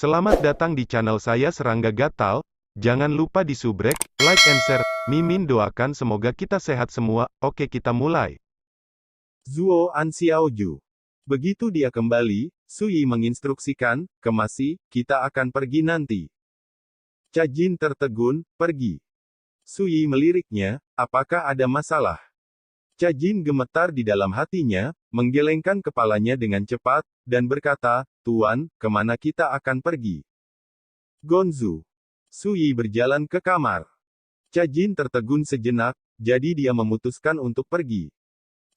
Selamat datang di channel saya Serangga Gatal. Jangan lupa di subrek, like and share. Mimin doakan semoga kita sehat semua. Oke, kita mulai. Zuo Anxiaoju. Begitu dia kembali, Sui menginstruksikan, "Kemasi, kita akan pergi nanti." Cha Jin tertegun, "Pergi?" Sui meliriknya, "Apakah ada masalah?" Cha Jin gemetar di dalam hatinya, menggelengkan kepalanya dengan cepat, dan berkata, "Tuan, kemana kita akan pergi?" Gonzu. Sui berjalan ke kamar. Cha Jin tertegun sejenak, jadi dia memutuskan untuk pergi.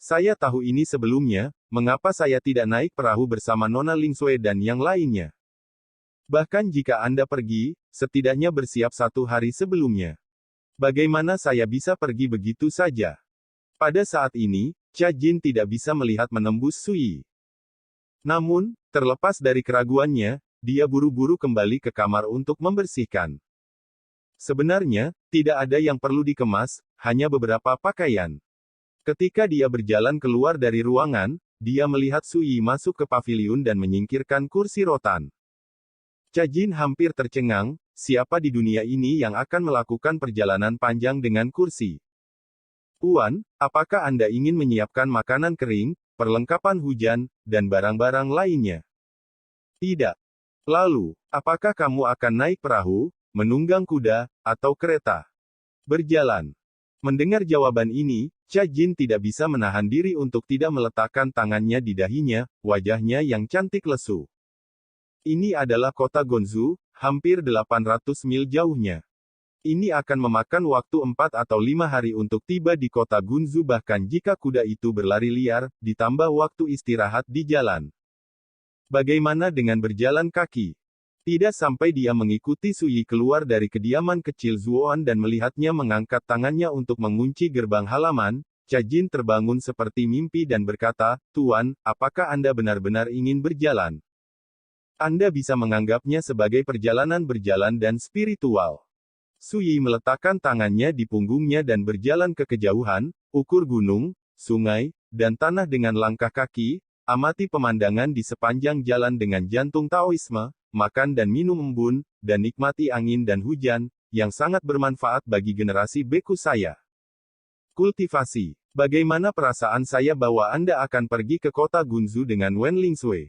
"Saya tahu ini sebelumnya, mengapa saya tidak naik perahu bersama Nona Lingsue dan yang lainnya? Bahkan jika Anda pergi, setidaknya bersiap 1 hari sebelumnya. Bagaimana saya bisa pergi begitu saja?" Pada saat ini, Cha Jin tidak bisa melihat menembus Sui. Namun, terlepas dari keraguannya, dia buru-buru kembali ke kamar untuk membersihkan. Sebenarnya, tidak ada yang perlu dikemas, hanya beberapa pakaian. Ketika dia berjalan keluar dari ruangan, dia melihat Sui masuk ke paviliun dan menyingkirkan kursi rotan. Cha Jin hampir tercengang, siapa di dunia ini yang akan melakukan perjalanan panjang dengan kursi? "Tuan, apakah Anda ingin menyiapkan makanan kering, perlengkapan hujan, dan barang-barang lainnya?" "Tidak." "Lalu, apakah kamu akan naik perahu, menunggang kuda, atau kereta? Berjalan?" Mendengar jawaban ini, Cha Jin tidak bisa menahan diri untuk tidak meletakkan tangannya di dahinya, wajahnya yang cantik lesu. Ini adalah kota Gonzu, hampir 800 mil jauhnya. Ini akan memakan waktu 4 atau 5 hari untuk tiba di kota Gunzu bahkan jika kuda itu berlari liar, ditambah waktu istirahat di jalan. Bagaimana dengan berjalan kaki? Tidak sampai dia mengikuti Sui keluar dari kediaman kecil Zuoan dan melihatnya mengangkat tangannya untuk mengunci gerbang halaman, Cha Jin terbangun seperti mimpi dan berkata, "Tuan, apakah Anda benar-benar ingin berjalan? Anda bisa menganggapnya sebagai perjalanan berjalan dan spiritual." Sui meletakkan tangannya di punggungnya dan berjalan ke kejauhan, ukur gunung, sungai, dan tanah dengan langkah kaki, amati pemandangan di sepanjang jalan dengan jantung Taoisme, makan dan minum embun, dan nikmati angin dan hujan, yang sangat bermanfaat bagi generasi beku saya. Kultivasi. Bagaimana perasaan saya bahwa Anda akan pergi ke kota Gunzu dengan Wen Lingsue?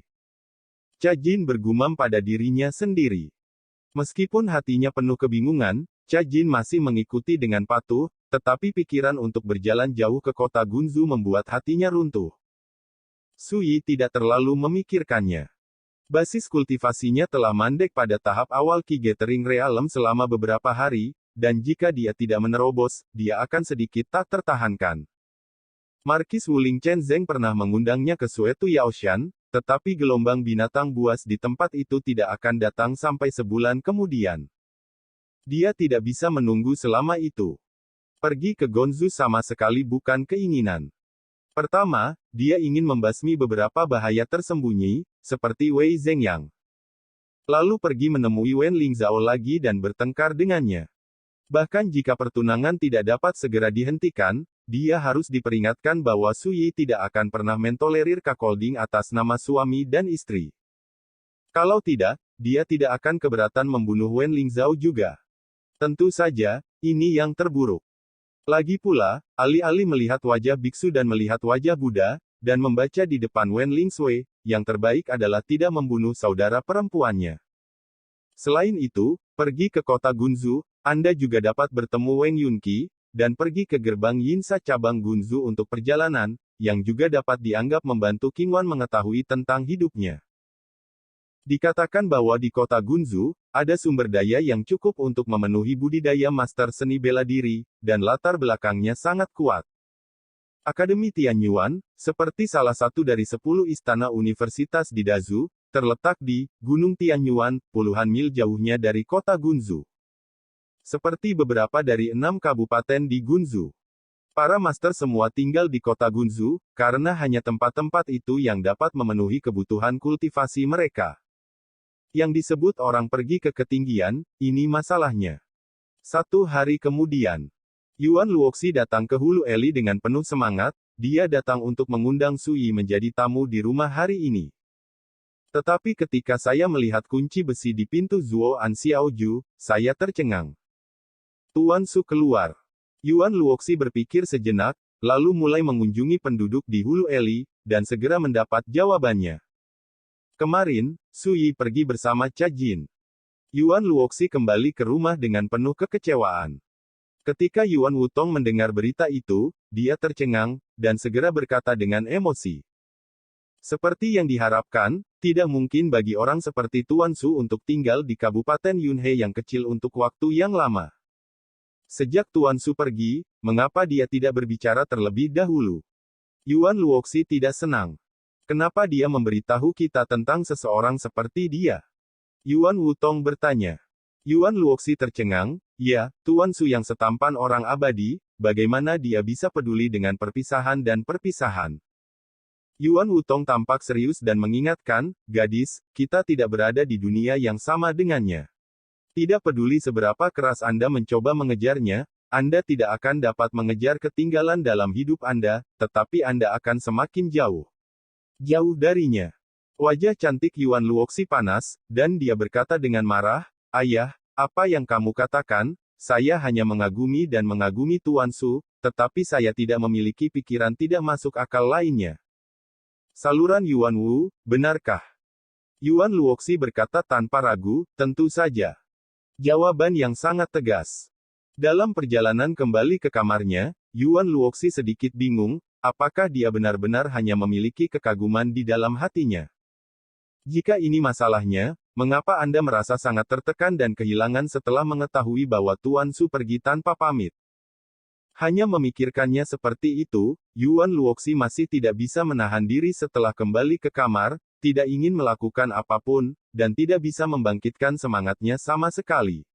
Cha Jin bergumam pada dirinya sendiri. Meskipun hatinya penuh kebingungan, Cha Jin masih mengikuti dengan patuh, tetapi pikiran untuk berjalan jauh ke kota Gunzu membuat hatinya runtuh. Sui tidak terlalu memikirkannya. Basis kultivasinya telah mandek pada tahap awal Qi Gathering Realm selama beberapa hari, dan jika dia tidak menerobos, dia akan sedikit tak tertahankan. Markis Wuling Chenzeng pernah mengundangnya ke Suetu Yaoshan, tetapi gelombang binatang buas di tempat itu tidak akan datang sampai sebulan kemudian. Dia tidak bisa menunggu selama itu. Pergi ke Gonzu sama sekali bukan keinginan. Pertama, dia ingin membasmi beberapa bahaya tersembunyi, seperti Wei Zhengyang. Lalu pergi menemui Wen Lingzhao lagi dan bertengkar dengannya. Bahkan jika pertunangan tidak dapat segera dihentikan, dia harus diperingatkan bahwa Sui tidak akan pernah mentolerir cuckolding atas nama suami dan istri. Kalau tidak, dia tidak akan keberatan membunuh Wen Lingzhao juga. Tentu saja, ini yang terburuk. Lagi pula, alih-alih melihat wajah biksu dan melihat wajah Buddha, dan membaca di depan Wen Lingsue, yang terbaik adalah tidak membunuh saudara perempuannya. Selain itu, pergi ke kota Gunzu, Anda juga dapat bertemu Wang Yunqi, dan pergi ke gerbang Yinsa cabang Gunzu untuk perjalanan, yang juga dapat dianggap membantu Qingwan mengetahui tentang hidupnya. Dikatakan bahwa di kota Gunzu, ada sumber daya yang cukup untuk memenuhi budidaya master seni bela diri, dan latar belakangnya sangat kuat. Akademi Tianyuan, seperti salah satu dari 10 istana universitas di Dazu, terletak di Gunung Tianyuan, puluhan mil jauhnya dari kota Gunzu. Seperti beberapa dari 6 kabupaten di Gunzu. Para master semua tinggal di kota Gunzu, karena hanya tempat-tempat itu yang dapat memenuhi kebutuhan kultivasi mereka. Yang disebut orang pergi ke ketinggian, ini masalahnya. 1 hari kemudian, Yuan Luoxi datang ke Hulu Eli dengan penuh semangat, dia datang untuk mengundang Sui menjadi tamu di rumah hari ini. Tetapi ketika saya melihat kunci besi di pintu Zuo An Xiaoju, saya tercengang. Tuan Su keluar. Yuan Luoxi berpikir sejenak, lalu mulai mengunjungi penduduk di Hulu Eli, dan segera mendapat jawabannya. Kemarin, Su Yi pergi bersama Cha Jin. Yuan Luoxi kembali ke rumah dengan penuh kekecewaan. Ketika Yuan Wutong mendengar berita itu, dia tercengang, dan segera berkata dengan emosi. Seperti yang diharapkan, tidak mungkin bagi orang seperti Tuan Su untuk tinggal di Kabupaten Yunhe yang kecil untuk waktu yang lama. Sejak Tuan Su pergi, mengapa dia tidak berbicara terlebih dahulu? Yuan Luoxi tidak senang. Kenapa dia memberitahu kita tentang seseorang seperti dia? Yuan Wutong bertanya. Yuan Luoxi tercengang, ya, Tuan Su yang setampan orang abadi, bagaimana dia bisa peduli dengan perpisahan dan perpisahan? Yuan Wutong tampak serius dan mengingatkan, gadis, kita tidak berada di dunia yang sama dengannya. Tidak peduli seberapa keras Anda mencoba mengejarnya, Anda tidak akan dapat mengejar ketinggalan dalam hidup Anda, tetapi Anda akan semakin jauh. Jauh darinya. Wajah cantik Yuan Luoxi panas, dan dia berkata dengan marah, Ayah, apa yang kamu katakan? Saya hanya mengagumi dan mengagumi Tuan Su, tetapi saya tidak memiliki pikiran tidak masuk akal lainnya. Saluran Yuan Wu, benarkah? Yuan Luoxi berkata tanpa ragu, tentu saja. Jawaban yang sangat tegas. Dalam perjalanan kembali ke kamarnya, Yuan Luoxi sedikit bingung, apakah dia benar-benar hanya memiliki kekaguman di dalam hatinya. Jika ini masalahnya, mengapa Anda merasa sangat tertekan dan kehilangan setelah mengetahui bahwa Tuan Su pergi tanpa pamit? Hanya memikirkannya seperti itu, Yuan Luoxi masih tidak bisa menahan diri setelah kembali ke kamar, tidak ingin melakukan apapun, dan tidak bisa membangkitkan semangatnya sama sekali.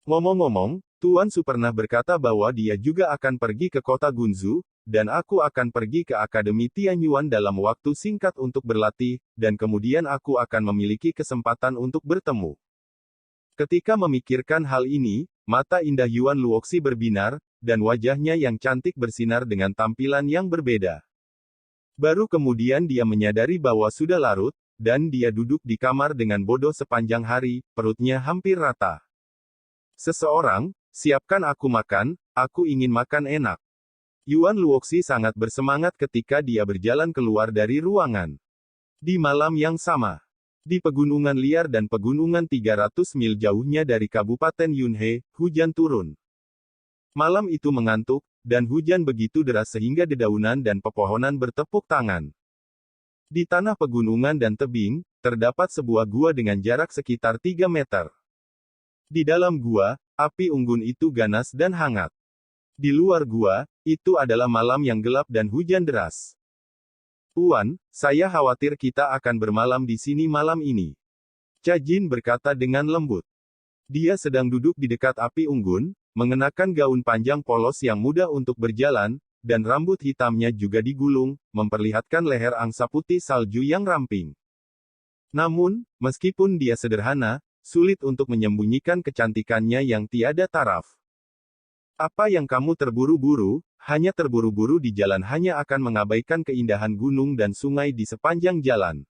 Ngomong-ngomong, Tuan Su pernah berkata bahwa dia juga akan pergi ke kota Gunzu, dan aku akan pergi ke Akademi Tianyuan dalam waktu singkat untuk berlatih, dan kemudian aku akan memiliki kesempatan untuk bertemu. Ketika memikirkan hal ini, mata indah Yuan Luoxi berbinar, dan wajahnya yang cantik bersinar dengan tampilan yang berbeda. Baru kemudian dia menyadari bahwa sudah larut, dan dia duduk di kamar dengan bodoh sepanjang hari, perutnya hampir rata. Seseorang, siapkan aku makan, aku ingin makan enak. Yuan Luoxi sangat bersemangat ketika dia berjalan keluar dari ruangan. Di malam yang sama, di pegunungan liar dan pegunungan 300 mil jauhnya dari Kabupaten Yunhe, hujan turun. Malam itu mengantuk, dan hujan begitu deras sehingga dedaunan dan pepohonan bertepuk tangan. Di tanah pegunungan dan tebing, terdapat sebuah gua dengan jarak sekitar 3 meter. Di dalam gua, api unggun itu ganas dan hangat. Di luar gua, itu adalah malam yang gelap dan hujan deras. Tuan, saya khawatir kita akan bermalam di sini malam ini. Cha Jin berkata dengan lembut. Dia sedang duduk di dekat api unggun, mengenakan gaun panjang polos yang mudah untuk berjalan, dan rambut hitamnya juga digulung, memperlihatkan leher angsa putih salju yang ramping. Namun, meskipun dia sederhana, sulit untuk menyembunyikan kecantikannya yang tiada taraf. Apa yang kamu terburu-buru, hanya terburu-buru di jalan hanya akan mengabaikan keindahan gunung dan sungai di sepanjang jalan.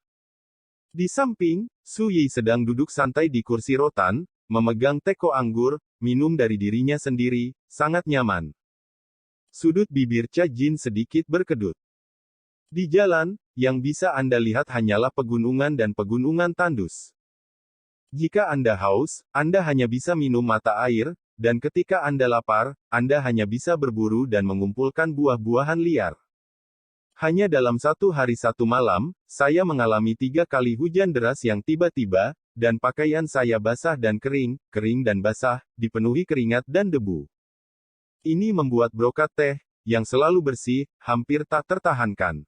Di samping, Su Yi sedang duduk santai di kursi rotan, memegang teko anggur, minum dari dirinya sendiri, sangat nyaman. Sudut bibir Cha Jin sedikit berkedut. Di jalan, yang bisa Anda lihat hanyalah pegunungan dan pegunungan tandus. Jika Anda haus, Anda hanya bisa minum mata air, dan ketika Anda lapar, Anda hanya bisa berburu dan mengumpulkan buah-buahan liar. Hanya dalam 1 hari 1 malam, saya mengalami 3 kali hujan deras yang tiba-tiba, dan pakaian saya basah dan kering, kering dan basah, dipenuhi keringat dan debu. Ini membuat brokat teh, yang selalu bersih, hampir tak tertahankan.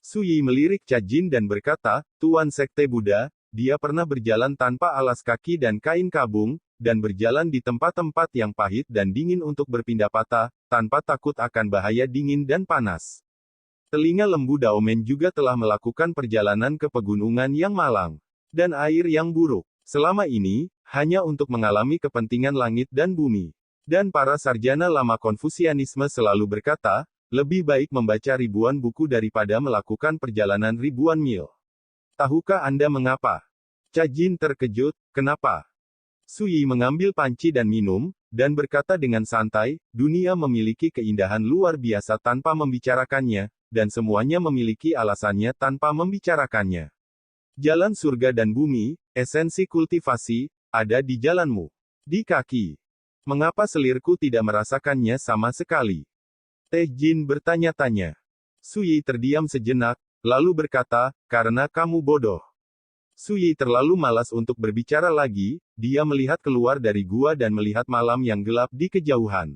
Su Yi melirik Cha Jin dan berkata, Tuan Sekte Buddha, dia pernah berjalan tanpa alas kaki dan kain kabung, dan berjalan di tempat-tempat yang pahit dan dingin untuk berpindah patah, tanpa takut akan bahaya dingin dan panas. Telinga lembu Daomen juga telah melakukan perjalanan ke pegunungan yang malang dan air yang buruk. Selama ini, hanya untuk mengalami kepentingan langit dan bumi. Dan para sarjana lama Konfusianisme selalu berkata, lebih baik membaca ribuan buku daripada melakukan perjalanan ribuan mil. Tahukah Anda mengapa? Cha Jin terkejut, kenapa? Su Yi mengambil panci dan minum, dan berkata dengan santai, dunia memiliki keindahan luar biasa tanpa membicarakannya, dan semuanya memiliki alasannya tanpa membicarakannya. Jalan surga dan bumi, esensi kultivasi, ada di jalanmu. Di kaki. Mengapa selirku tidak merasakannya sama sekali? Teh Jin bertanya-tanya. Su Yi terdiam sejenak, lalu berkata, karena kamu bodoh. Su Yi terlalu malas untuk berbicara lagi, dia melihat keluar dari gua dan melihat malam yang gelap di kejauhan.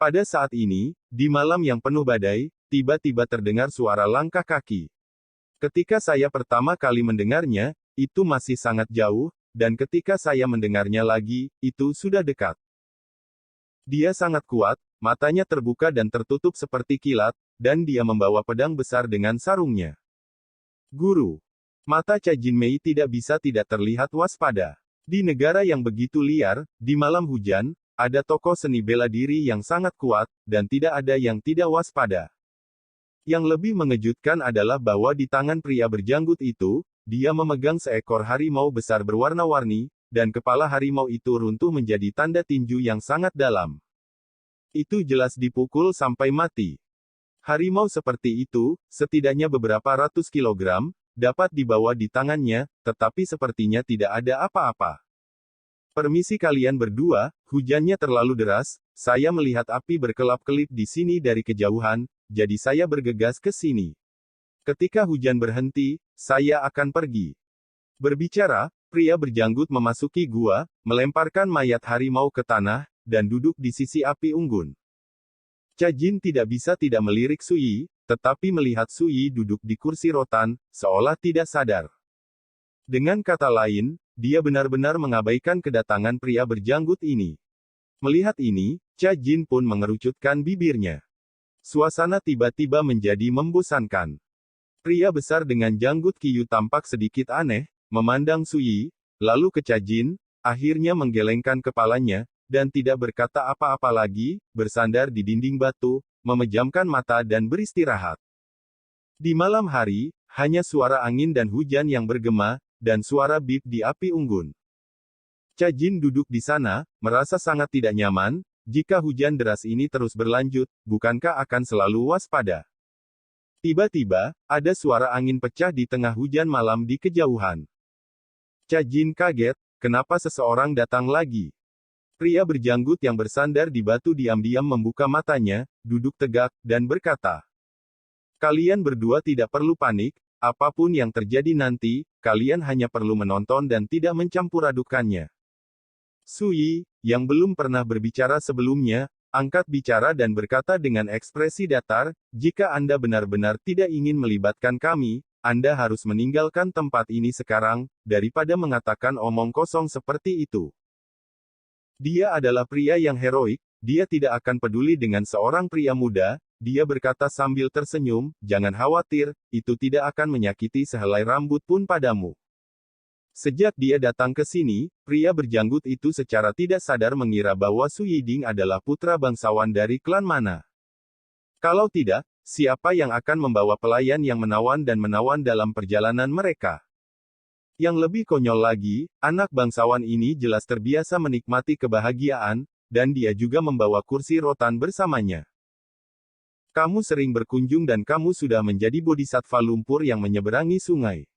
Pada saat ini, di malam yang penuh badai, tiba-tiba terdengar suara langkah kaki. Ketika saya pertama kali mendengarnya, itu masih sangat jauh, dan ketika saya mendengarnya lagi, itu sudah dekat. Dia sangat kuat, matanya terbuka dan tertutup seperti kilat, dan dia membawa pedang besar dengan sarungnya. Guru. Mata Cha Jinmei tidak bisa tidak terlihat waspada. Di negara yang begitu liar, di malam hujan, ada tokoh seni bela diri yang sangat kuat, dan tidak ada yang tidak waspada. Yang lebih mengejutkan adalah bahwa di tangan pria berjanggut itu, dia memegang seekor harimau besar berwarna-warni, dan kepala harimau itu runtuh menjadi tanda tinju yang sangat dalam. Itu jelas dipukul sampai mati. Harimau seperti itu, setidaknya beberapa ratus kilogram, dapat dibawa di tangannya, tetapi sepertinya tidak ada apa-apa. Permisi kalian berdua, hujannya terlalu deras, saya melihat api berkelap-kelip di sini dari kejauhan, jadi saya bergegas ke sini. Ketika hujan berhenti, saya akan pergi. Berbicara, pria berjanggut memasuki gua, melemparkan mayat harimau ke tanah, dan duduk di sisi api unggun. Cha Jin tidak bisa tidak melirik Su Yi, tetapi melihat Su Yi duduk di kursi rotan, seolah tidak sadar. Dengan kata lain, dia benar-benar mengabaikan kedatangan pria berjanggut ini. Melihat ini, Cha Jin pun mengerucutkan bibirnya. Suasana tiba-tiba menjadi membosankan. Pria besar dengan janggut Qiyu tampak sedikit aneh, memandang Su Yi, lalu ke Cha Jin, akhirnya menggelengkan kepalanya, dan tidak berkata apa-apa lagi, bersandar di dinding batu, memejamkan mata dan beristirahat. Di malam hari, hanya suara angin dan hujan yang bergema, dan suara bip di api unggun. Cha Jin duduk di sana, merasa sangat tidak nyaman, jika hujan deras ini terus berlanjut, bukankah akan selalu waspada? Tiba-tiba, ada suara angin pecah di tengah hujan malam di kejauhan. Cha Jin kaget, kenapa seseorang datang lagi? Pria berjanggut yang bersandar di batu diam-diam membuka matanya, duduk tegak, dan berkata, kalian berdua tidak perlu panik, apapun yang terjadi nanti, kalian hanya perlu menonton dan tidak mencampur adukannya. Su Yi, yang belum pernah berbicara sebelumnya, angkat bicara dan berkata dengan ekspresi datar, jika Anda benar-benar tidak ingin melibatkan kami, Anda harus meninggalkan tempat ini sekarang, daripada mengatakan omong kosong seperti itu. Dia adalah pria yang heroik, dia tidak akan peduli dengan seorang pria muda, dia berkata sambil tersenyum, jangan khawatir, itu tidak akan menyakiti sehelai rambut pun padamu. Sejak dia datang ke sini, pria berjanggut itu secara tidak sadar mengira bahwa Su Yiding adalah putra bangsawan dari klan mana. Kalau tidak, siapa yang akan membawa pelayan yang menawan dan menawan dalam perjalanan mereka? Yang lebih konyol lagi, anak bangsawan ini jelas terbiasa menikmati kebahagiaan, dan dia juga membawa kursi rotan bersamanya. Kamu sering berkunjung dan kamu sudah menjadi bodhisattva lumpur yang menyeberangi sungai.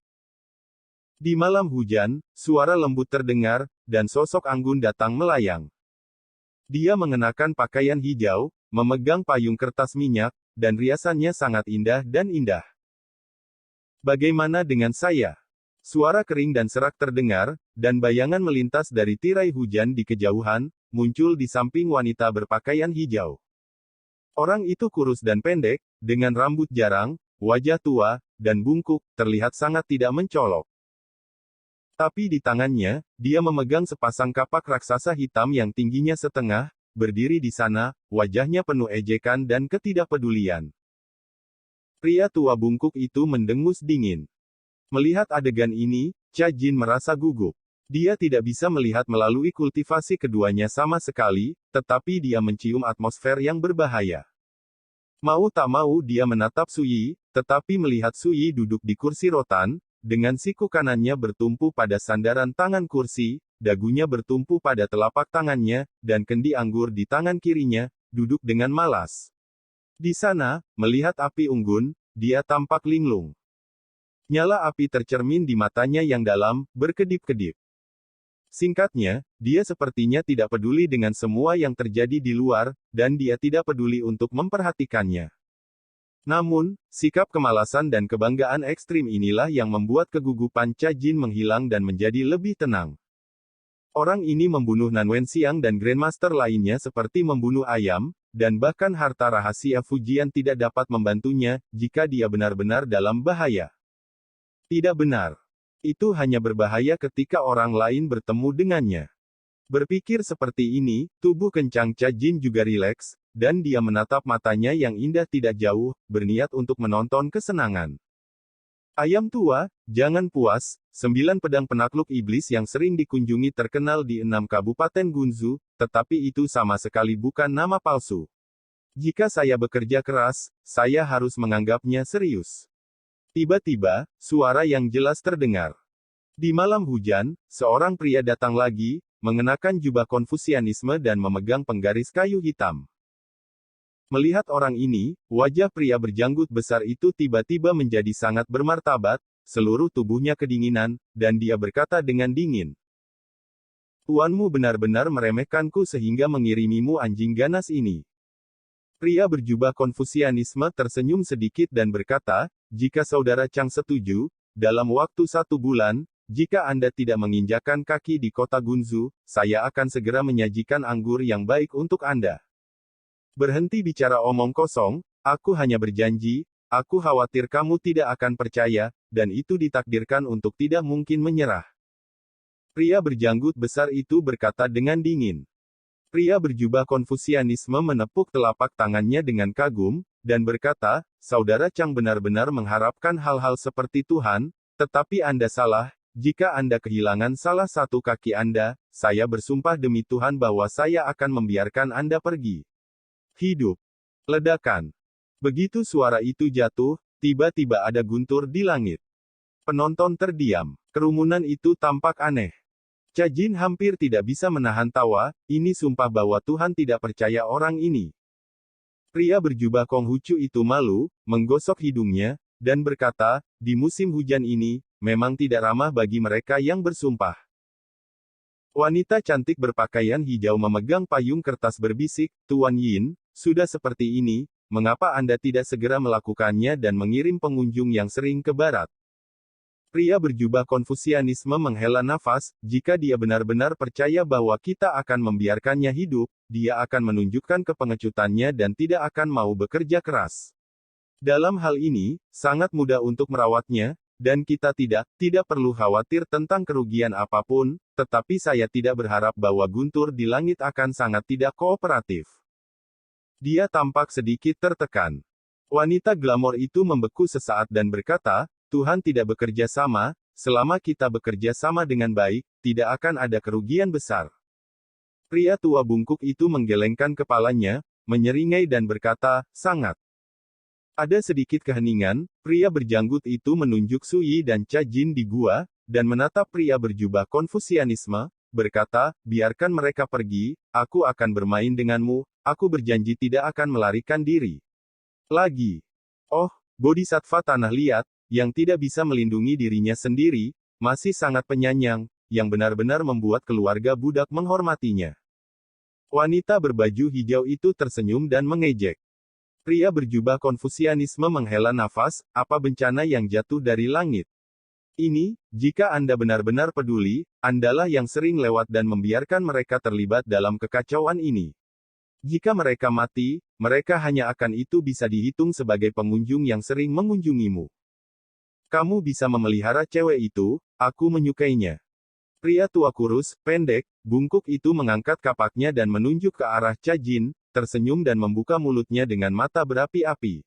Di malam hujan, suara lembut terdengar, dan sosok anggun datang melayang. Dia mengenakan pakaian hijau, memegang payung kertas minyak, dan riasannya sangat indah dan indah. Bagaimana dengan saya? Suara kering dan serak terdengar, dan bayangan melintas dari tirai hujan di kejauhan, muncul di samping wanita berpakaian hijau. Orang itu kurus dan pendek, dengan rambut jarang, wajah tua, dan bungkuk, terlihat sangat tidak mencolok. Tapi di tangannya, dia memegang sepasang kapak raksasa hitam yang tingginya setengah, berdiri di sana, wajahnya penuh ejekan dan ketidakpedulian. Pria tua bungkuk itu mendengus dingin. Melihat adegan ini, Cha Jin merasa gugup. Dia tidak bisa melihat melalui kultivasi keduanya sama sekali, tetapi dia mencium atmosfer yang berbahaya. Mau tak mau dia menatap Su Yi, tetapi melihat Su Yi duduk di kursi rotan, dengan siku kanannya bertumpu pada sandaran tangan kursi, dagunya bertumpu pada telapak tangannya, dan kendi anggur di tangan kirinya, duduk dengan malas. Di sana, melihat api unggun, dia tampak linglung. Nyala api tercermin di matanya yang dalam, berkedip-kedip. Singkatnya, dia sepertinya tidak peduli dengan semua yang terjadi di luar, dan dia tidak peduli untuk memperhatikannya. Namun, sikap kemalasan dan kebanggaan ekstrim inilah yang membuat kegugupan Cha Jin menghilang dan menjadi lebih tenang. Orang ini membunuh Nan Wenxiang dan Grandmaster lainnya seperti membunuh ayam, dan bahkan harta rahasia Fujian tidak dapat membantunya, jika dia benar-benar dalam bahaya. Tidak benar. Itu hanya berbahaya ketika orang lain bertemu dengannya. Berpikir seperti ini, tubuh kencang Cha Jin juga rileks, dan dia menatap matanya yang indah tidak jauh, berniat untuk menonton kesenangan. Ayam tua, jangan puas, 9 pedang penakluk iblis yang sering dikunjungi terkenal di 6 kabupaten Gunzu, tetapi itu sama sekali bukan nama palsu. Jika saya bekerja keras, saya harus menganggapnya serius. Tiba-tiba, suara yang jelas terdengar. Di malam hujan, seorang pria datang lagi, mengenakan jubah Konfusianisme dan memegang penggaris kayu hitam. Melihat orang ini, wajah pria berjanggut besar itu tiba-tiba menjadi sangat bermartabat, seluruh tubuhnya kedinginan, dan dia berkata dengan dingin. Tuanmu benar-benar meremehkanku sehingga mengirimimu anjing ganas ini. Pria berjubah Konfusianisme tersenyum sedikit dan berkata, jika saudara Chang setuju, dalam waktu 1 bulan, jika Anda tidak menginjakan kaki di kota Gunzu, saya akan segera menyajikan anggur yang baik untuk Anda. Berhenti bicara omong kosong, aku hanya berjanji, aku khawatir kamu tidak akan percaya, dan itu ditakdirkan untuk tidak mungkin menyerah. Pria berjanggut besar itu berkata dengan dingin. Pria berjubah Konfusianisme menepuk telapak tangannya dengan kagum, dan berkata, saudara Chang benar-benar mengharapkan hal-hal seperti Tuhan, tetapi Anda salah. Jika Anda kehilangan salah satu kaki Anda, saya bersumpah demi Tuhan bahwa saya akan membiarkan Anda pergi. Hidup. Ledakan. Begitu suara itu jatuh, tiba-tiba ada guntur di langit. Penonton terdiam. Kerumunan itu tampak aneh. Cha Jin hampir tidak bisa menahan tawa, ini sumpah bahwa Tuhan tidak percaya orang ini. Pria berjubah Konghucu itu malu, menggosok hidungnya, dan berkata, di musim hujan ini, memang tidak ramah bagi mereka yang bersumpah. Wanita cantik berpakaian hijau memegang payung kertas berbisik, Tuan Yin, sudah seperti ini, mengapa Anda tidak segera melakukannya dan mengirim pengunjung yang sering ke barat? Pria berjubah Konfusianisme menghela nafas, jika dia benar-benar percaya bahwa kita akan membiarkannya hidup, dia akan menunjukkan kepengecutannya dan tidak akan mau bekerja keras. Dalam hal ini, sangat mudah untuk merawatnya, dan kita tidak perlu khawatir tentang kerugian apapun, tetapi saya tidak berharap bahwa guntur di langit akan sangat tidak kooperatif. Dia tampak sedikit tertekan. Wanita glamor itu membeku sesaat dan berkata, Tuhan tidak bekerja sama, selama kita bekerja sama dengan baik, tidak akan ada kerugian besar. Pria tua bungkuk itu menggelengkan kepalanya, menyeringai dan berkata, sangat. Ada sedikit keheningan, pria berjanggut itu menunjuk Sui dan Cha Jin di gua, dan menatap pria berjubah Konfusianisme, berkata, biarkan mereka pergi, aku akan bermain denganmu, aku berjanji tidak akan melarikan diri. Lagi. Oh, Bodhisattva tanah liat, yang tidak bisa melindungi dirinya sendiri, masih sangat penyayang, yang benar-benar membuat keluarga budak menghormatinya. Wanita berbaju hijau itu tersenyum dan mengejek. Pria berjubah Konfusianisme menghela nafas, apa bencana yang jatuh dari langit? Ini, jika Anda benar-benar peduli, Andalah yang sering lewat dan membiarkan mereka terlibat dalam kekacauan ini. Jika mereka mati, mereka hanya akan itu bisa dihitung sebagai pengunjung yang sering mengunjungimu. Kamu bisa memelihara cewek itu, aku menyukainya. Pria tua kurus, pendek, bungkuk itu mengangkat kapaknya dan menunjuk ke arah Cha Jin, tersenyum dan membuka mulutnya dengan mata berapi-api.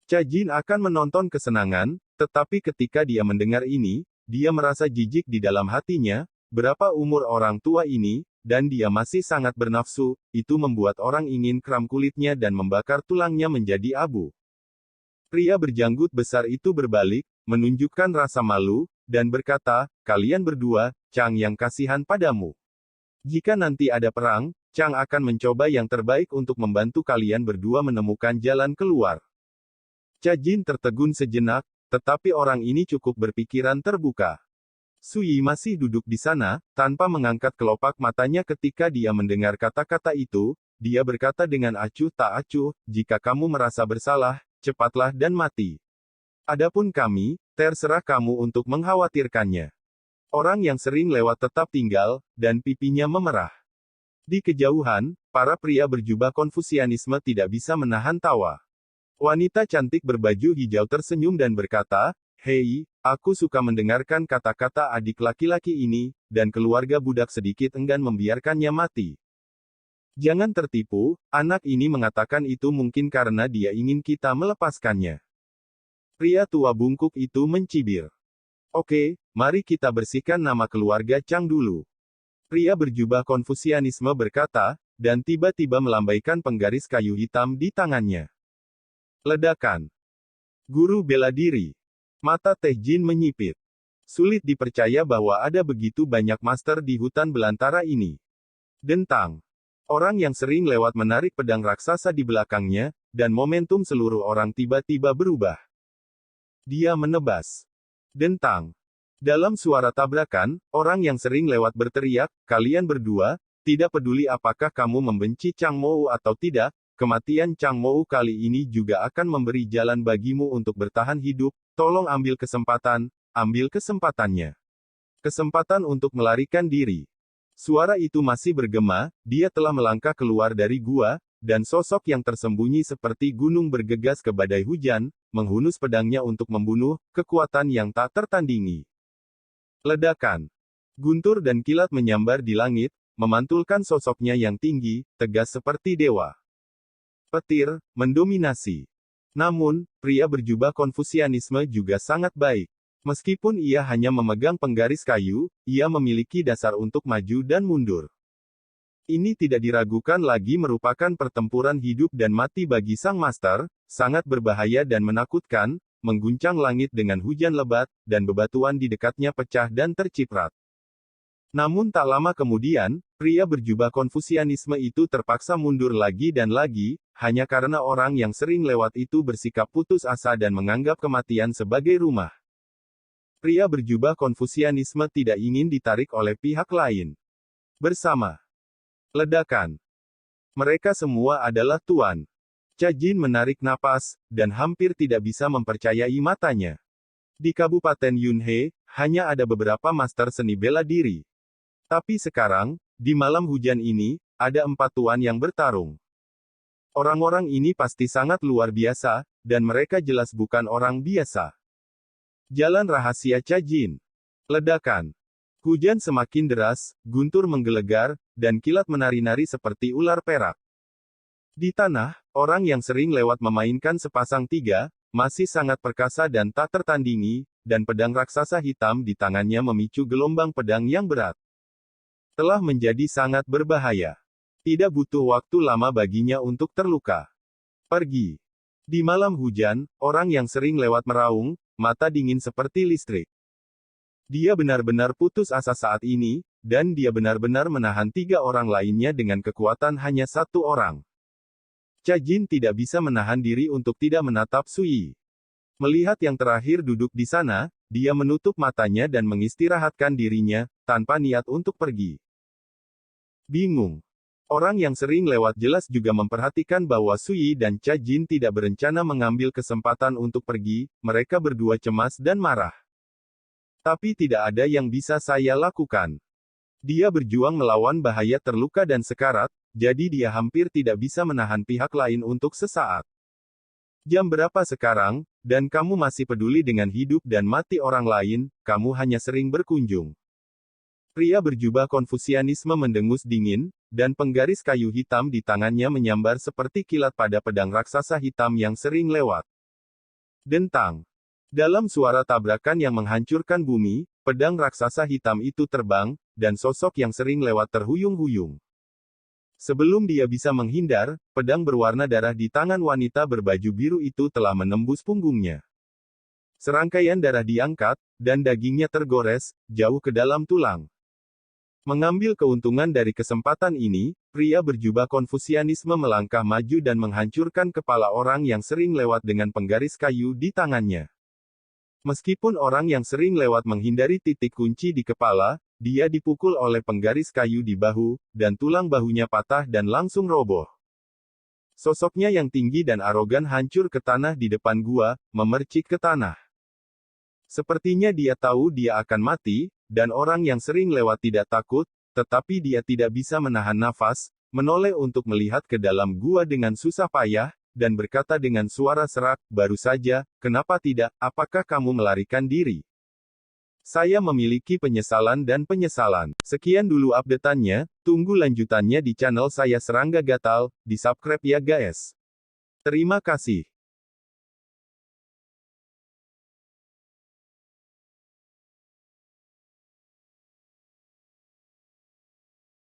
Cha Jin akan menonton kesenangan, tetapi ketika dia mendengar ini, dia merasa jijik di dalam hatinya, berapa umur orang tua ini, dan dia masih sangat bernafsu, itu membuat orang ingin kram kulitnya dan membakar tulangnya menjadi abu. Pria berjanggut besar itu berbalik, menunjukkan rasa malu, dan berkata, kalian berdua, Chang yang kasihan padamu. Jika nanti ada perang, Chang akan mencoba yang terbaik untuk membantu kalian berdua menemukan jalan keluar. Cajin tertegun sejenak, tetapi orang ini cukup berpikiran terbuka. Sui masih duduk di sana, tanpa mengangkat kelopak matanya ketika dia mendengar kata-kata itu. Dia berkata dengan acuh tak acuh, jika kamu merasa bersalah, cepatlah dan mati. Adapun kami, terserah kamu untuk mengkhawatirkannya. Orang yang sering lewat tetap tinggal, dan pipinya memerah. Di kejauhan, para pria berjubah Konfusianisme tidak bisa menahan tawa. Wanita cantik berbaju hijau tersenyum dan berkata, hei, aku suka mendengarkan kata-kata adik laki-laki ini, dan keluarga budak sedikit enggan membiarkannya mati. Jangan tertipu, anak ini mengatakan itu mungkin karena dia ingin kita melepaskannya. Pria tua bungkuk itu mencibir. Oke, mari kita bersihkan nama keluarga Chang dulu. Pria berjubah Konfusianisme berkata, dan tiba-tiba melambaikan penggaris kayu hitam di tangannya. Ledakan. Guru bela diri. Mata Teh Jin menyipit. Sulit dipercaya bahwa ada begitu banyak master di hutan belantara ini. Dentang. Orang yang sering lewat menarik pedang raksasa di belakangnya, dan momentum seluruh orang tiba-tiba berubah. Dia menebas. Dentang. Dalam suara tabrakan, orang yang sering lewat berteriak, kalian berdua, tidak peduli apakah kamu membenci Chang Mou atau tidak, kematian Chang Mou kali ini juga akan memberi jalan bagimu untuk bertahan hidup, tolong ambil kesempatannya. Kesempatan untuk melarikan diri. Suara itu masih bergema, dia telah melangkah keluar dari gua, dan sosok yang tersembunyi seperti gunung bergegas ke badai hujan, menghunus pedangnya untuk membunuh, kekuatan yang tak tertandingi. Ledakan. Guntur dan kilat menyambar di langit, memantulkan sosoknya yang tinggi, tegas seperti dewa. Petir, mendominasi. Namun, pria berjubah Konfusianisme juga sangat baik. Meskipun ia hanya memegang penggaris kayu, ia memiliki dasar untuk maju dan mundur. Ini tidak diragukan lagi merupakan pertempuran hidup dan mati bagi sang master, sangat berbahaya dan menakutkan, mengguncang langit dengan hujan lebat, dan bebatuan di dekatnya pecah dan terciprat. Namun tak lama kemudian, pria berjubah Konfusianisme itu terpaksa mundur lagi dan lagi, hanya karena orang yang sering lewat itu bersikap putus asa dan menganggap kematian sebagai rumah. Pria berjubah Konfusianisme tidak ingin ditarik oleh pihak lain. Bersama. Ledakan. Mereka semua adalah tuan. Cajin menarik napas, dan hampir tidak bisa mempercayai matanya. Di Kabupaten Yunhe, hanya ada beberapa master seni bela diri. Tapi sekarang, di malam hujan ini, ada 4 tuan yang bertarung. Orang-orang ini pasti sangat luar biasa, dan mereka jelas bukan orang biasa. Jalan rahasia Cajin. Ledakan. Hujan semakin deras, guntur menggelegar, dan kilat menari-nari seperti ular perak. Di tanah, orang yang sering lewat memainkan sepasang tiga, masih sangat perkasa dan tak tertandingi, dan pedang raksasa hitam di tangannya memicu gelombang pedang yang berat. Telah menjadi sangat berbahaya. Tidak butuh waktu lama baginya untuk terluka. Pergi. Di malam hujan, orang yang sering lewat meraung, mata dingin seperti listrik. Dia benar-benar putus asa saat ini, dan dia benar-benar menahan 3 orang lainnya dengan kekuatan hanya 1 orang. Cajin tidak bisa menahan diri untuk tidak menatap Sui. Melihat yang terakhir duduk di sana, dia menutup matanya dan mengistirahatkan dirinya, tanpa niat untuk pergi. Bingung. Orang yang sering lewat jelas juga memperhatikan bahwa Sui dan Cajin tidak berencana mengambil kesempatan untuk pergi, mereka berdua cemas dan marah. Tapi tidak ada yang bisa saya lakukan. Dia berjuang melawan bahaya terluka dan sekarat, jadi dia hampir tidak bisa menahan pihak lain untuk sesaat. Jam berapa sekarang, dan kamu masih peduli dengan hidup dan mati orang lain, kamu hanya sering berkunjung. Pria berjubah Konfusianisme mendengus dingin, dan penggaris kayu hitam di tangannya menyambar seperti kilat pada pedang raksasa hitam yang sering lewat. Dentang. Dalam suara tabrakan yang menghancurkan bumi, pedang raksasa hitam itu terbang, dan sosok yang sering lewat terhuyung-huyung. Sebelum dia bisa menghindar, pedang berwarna darah di tangan wanita berbaju biru itu telah menembus punggungnya. Serangkaian darah diangkat, dan dagingnya tergores, jauh ke dalam tulang. Mengambil keuntungan dari kesempatan ini, pria berjubah Konfusianisme melangkah maju dan menghancurkan kepala orang yang sering lewat dengan penggaris kayu di tangannya. Meskipun orang yang sering lewat menghindari titik kunci di kepala, dia dipukul oleh penggaris kayu di bahu, dan tulang bahunya patah dan langsung roboh. Sosoknya yang tinggi dan arogan hancur ke tanah di depan gua, memercik ke tanah. Sepertinya dia tahu dia akan mati, dan orang yang sering lewat tidak takut, tetapi dia tidak bisa menahan nafas, menoleh untuk melihat ke dalam gua dengan susah payah, dan berkata dengan suara serak, baru saja, kenapa tidak, apakah kamu melarikan diri? Saya memiliki penyesalan dan penyesalan. Sekian dulu update-annya, tunggu lanjutannya di channel saya Serangga Gatal, di subscribe ya guys. Terima kasih.